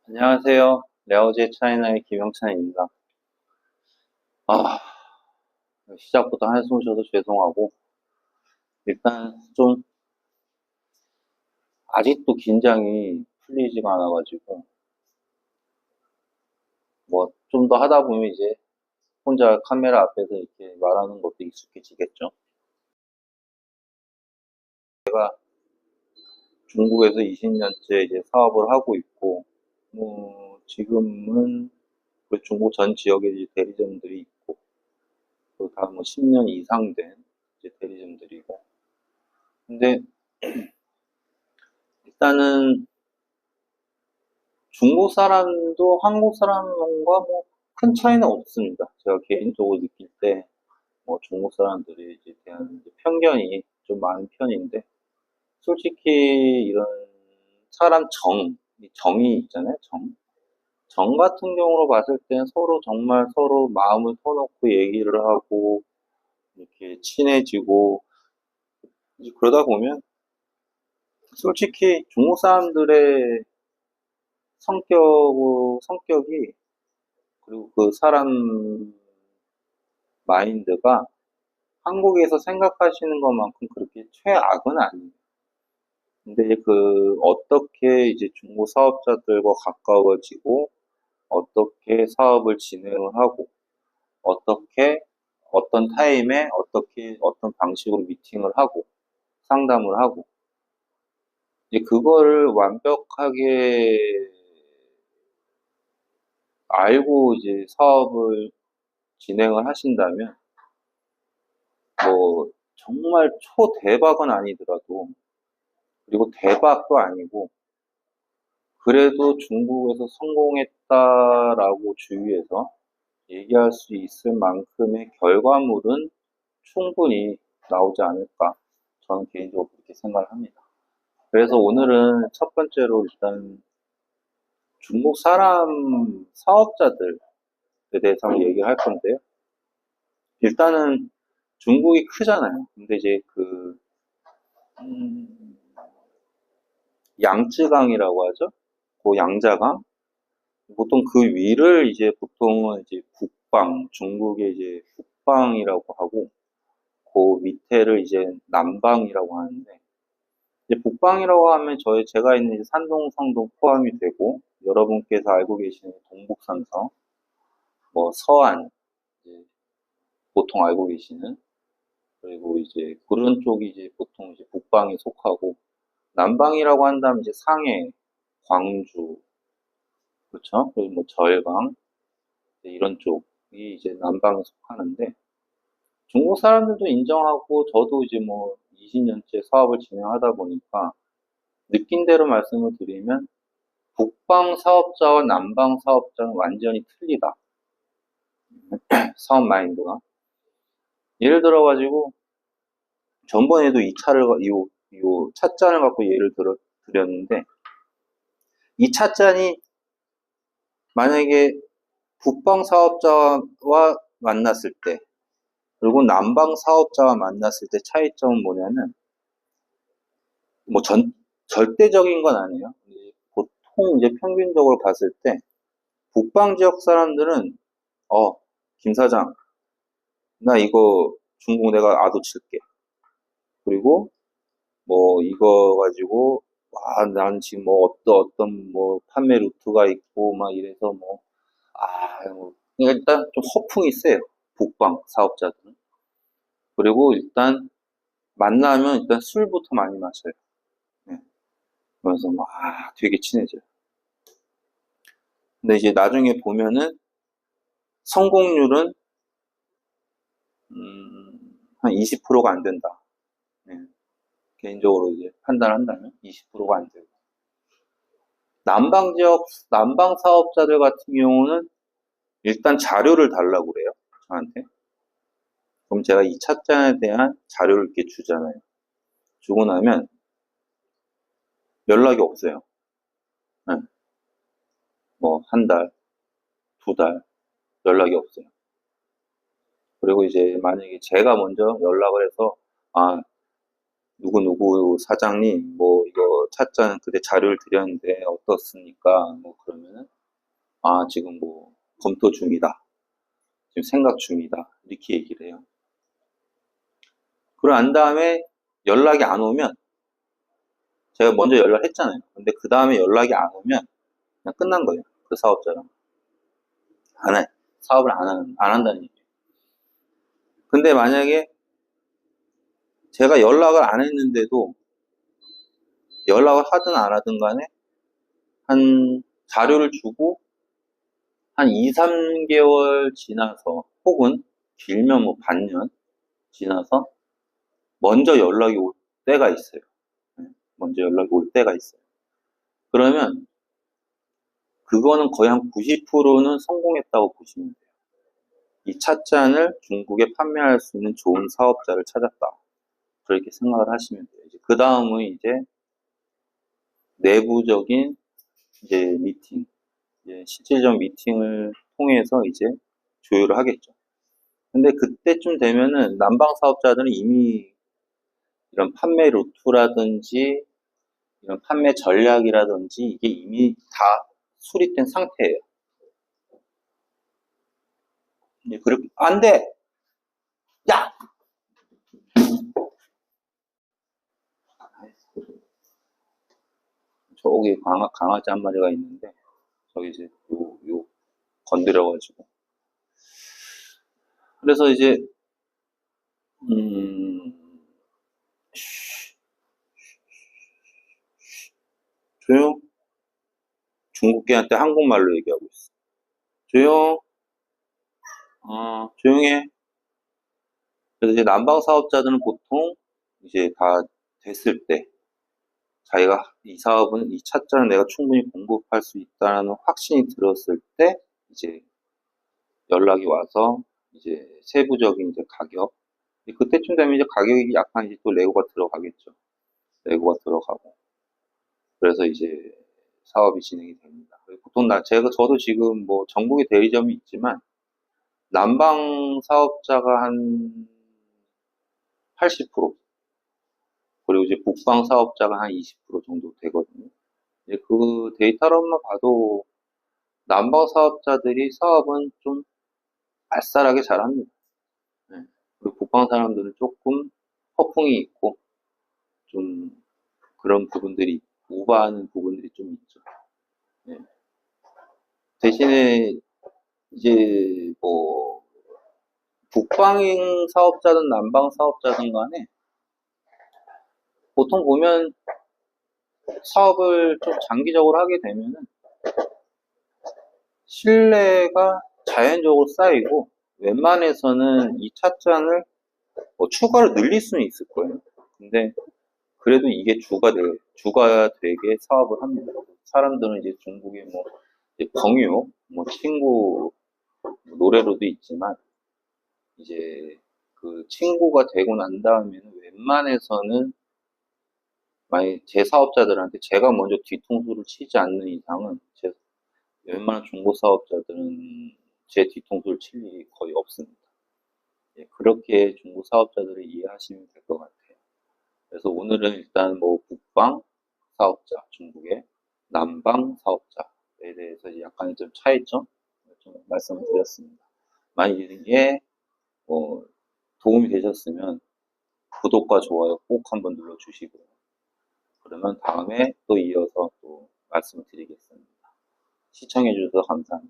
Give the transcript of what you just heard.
안녕하세요. 레어제 차이나의 김영찬입니다. 아, 시작부터 한숨 쉬어서 죄송하고, 일단 좀, 아직도 긴장이 풀리지가 않아가지고, 좀 더 하다 보면 이제 혼자 카메라 앞에서 이렇게 말하는 것도 익숙해지겠죠. 중국에서 20년째 이제 사업을 하고 있고, 지금은 그 중국 전 지역에 이제 대리점들이 있고, 그리고 다 10년 이상 된 이제 대리점들이고, 근데 일단은 중국 사람도 한국 사람과 큰 차이는 없습니다. 제가 개인적으로 느낄 때, 중국 사람들이 이제 대한 이제 편견이 좀 많은 편인데, 솔직히 이런 사람 이 정이 있잖아요, 정. 정 같은 경우로 봤을 땐 서로 정말 서로 마음을 터놓고 얘기를 하고, 이렇게 친해지고, 이제 그러다 보면, 솔직히 중국 사람들의 성격이, 그리고 그 사람 마인드가 한국에서 생각하시는 것만큼 그렇게 최악은 아니에요. 근데 어떻게 이제 중고 사업자들과 가까워지고, 어떻게 사업을 진행을 하고, 어떻게, 어떤 타임에 어떻게, 어떤 방식으로 미팅을 하고, 상담을 하고, 이제 그거를 완벽하게 알고 이제 사업을 진행을 하신다면, 정말 초대박은 아니더라도, 그리고 대박도 아니고, 그래도 중국에서 성공했다라고 주위에서 얘기할 수 있을 만큼의 결과물은 충분히 나오지 않을까. 저는 개인적으로 그렇게 생각을 합니다. 그래서 오늘은 첫 번째로 일단 중국 사람 사업자들에 대해서 한번 얘기할 건데요. 일단은 중국이 크잖아요. 근데 이제 음, 양쯔강이라고 하죠. 그 양자강. 보통 그 위를 이제 보통은 이제 중국의 이제 북방이라고 하고, 그 밑에를 이제 남방이라고 하는데, 이제 북방이라고 하면 제가 있는 이제 산동, 성동 포함이 되고, 여러분께서 알고 계시는 동북삼성, 서안, 이제 보통 알고 계시는, 그리고 이제 그런 쪽이 이제 보통 이제 북방에 속하고, 남방이라고 한다면 이제 상해, 광주, 그렇죠? 그리고 절강, 이런 쪽이 이제 남방에 속하는데, 중국 사람들도 인정하고 저도 이제 20년째 사업을 진행하다 보니까 느낀 대로 말씀을 드리면 북방 사업자와 남방 사업자는 완전히 틀리다. 사업 마인드가. 예를 들어가지고 전번에도 이 찻잔을 갖고 드렸는데, 이 찻잔이 만약에 북방 사업자와 만났을 때, 그리고 남방 사업자와 만났을 때 차이점은 뭐냐면, 뭐 절대적인 건 아니에요. 보통 이제 평균적으로 봤을 때, 북방 지역 사람들은, 김 사장, 나 이거 중국 내가 아도 칠게. 그리고 이거 가지고, 난 지금 어떤 판매 루트가 있고, 막 이래서 그러니까 일단 좀 허풍이 세요. 북방 사업자들은. 그리고 일단 만나면 일단 술부터 많이 마셔요. 네. 그래서 되게 친해져요. 근데 이제 나중에 보면은 성공률은 한 20%가 안 된다. 네. 개인적으로 이제 판단한다면 20%가 안 되고. 남방 사업자들 같은 경우는 일단 자료를 달라고 그래요. 저한테. 그럼 제가 이 찻잔에 대한 자료를 이렇게 주잖아요. 주고 나면 연락이 없어요. 네. 한 달, 두 달, 연락이 없어요. 그리고 이제 만약에 제가 먼저 연락을 해서, 누구누구 사장님, 이거 찻잔 그때 자료를 드렸는데 어떻습니까? 뭐 그러면은 아 지금 뭐 검토 중이다. 지금 생각 중이다. 이렇게 얘기를 해요. 그러고 난 다음에 연락이 안 오면 제가 먼저 연락했잖아요. 근데 그 다음에 연락이 안 오면 그냥 끝난 거예요. 그 사업자랑. 안 해. 사업을 안 한다는 얘기예요. 근데 만약에 제가 연락을 안 했는데도 연락을 하든 안 하든 간에 한 자료를 주고 한 2, 3개월 지나서 혹은 길면 뭐 반년 지나서 먼저 연락이 올 때가 있어요. 먼저 연락이 올 때가 있어요. 그러면 그거는 거의 한 90%는 성공했다고 보시면 돼요. 이 찻잔을 중국에 판매할 수 있는 좋은 사업자를 찾았다. 그렇게 생각을 하시면 돼요. 그 다음은 이제 내부적인 이제 미팅, 이제 실질적 미팅을 통해서 이제 조율을 하겠죠. 근데 그때쯤 되면은 난방 사업자들은 이미 이런 판매 루트라든지 이런 판매 전략이라든지 이게 이미 다 수립된 상태예요. 이제 그렇게 안 돼! 야! 저기 강아지 한 마리가 있는데 저기 이제 요 건드려가지고 그래서 이제 음 조용 중국계한테 한국말로 얘기하고 있어. 조용 조용해. 그래서 이제 난방 사업자들은 보통 이제 다 됐을 때 자기가 이 사업은 이 찻잔을 내가 충분히 공급할 수 있다는 확신이 들었을 때 이제 연락이 와서 이제 세부적인 이제 가격 그때쯤 되면 이제 가격이 약간 이제 또 레고가 들어가겠죠. 레고가 들어가고 그래서 이제 사업이 진행이 됩니다. 보통 저도 지금 뭐 전국에 대리점이 있지만 난방 사업자가 한 80% 그리고 이제 국방 사업자가 한 20% 정도 되거든요. 이제 그 데이터로만 봐도 난방 사업자들이 사업은 좀 알싸하게 잘합니다. 네. 그리고 국방 사람들은 조금 허풍이 있고 좀 그런 부분들이 오버하는 부분들이 좀 있죠. 네. 대신에 이제 뭐 국방 사업자든 난방 사업자든 간에 보통 보면 사업을 좀 장기적으로 하게 되면은 신뢰가 자연적으로 쌓이고 웬만해서는 이 찻잔을 뭐 추가로 늘릴 수는 있을 거예요. 근데 그래도 이게 주가 되게 사업을 합니다. 사람들은 이제 중국의 뭐 이제朋友, 뭐 친구 노래로도 있지만 이제 그 친구가 되고 난 다음에는 웬만해서는 만약 제 사업자들한테 제가 먼저 뒤통수를 치지 않는 이상은 웬만한 중고 사업자들은 제 뒤통수를 칠 일이 거의 없습니다. 예, 그렇게 중고 사업자들을 이해하시면 될 것 같아요. 그래서 오늘은 일단 뭐 국방 사업자, 중국의 난방 사업자에 대해서 약간의 좀 차이점 좀 말씀을 드렸습니다. 만약 이게 뭐 도움이 되셨으면 구독과 좋아요 꼭 한번 눌러주시고요. 그러면 다음에 또 이어서 또 말씀을 드리겠습니다. 시청해 주셔서 감사합니다.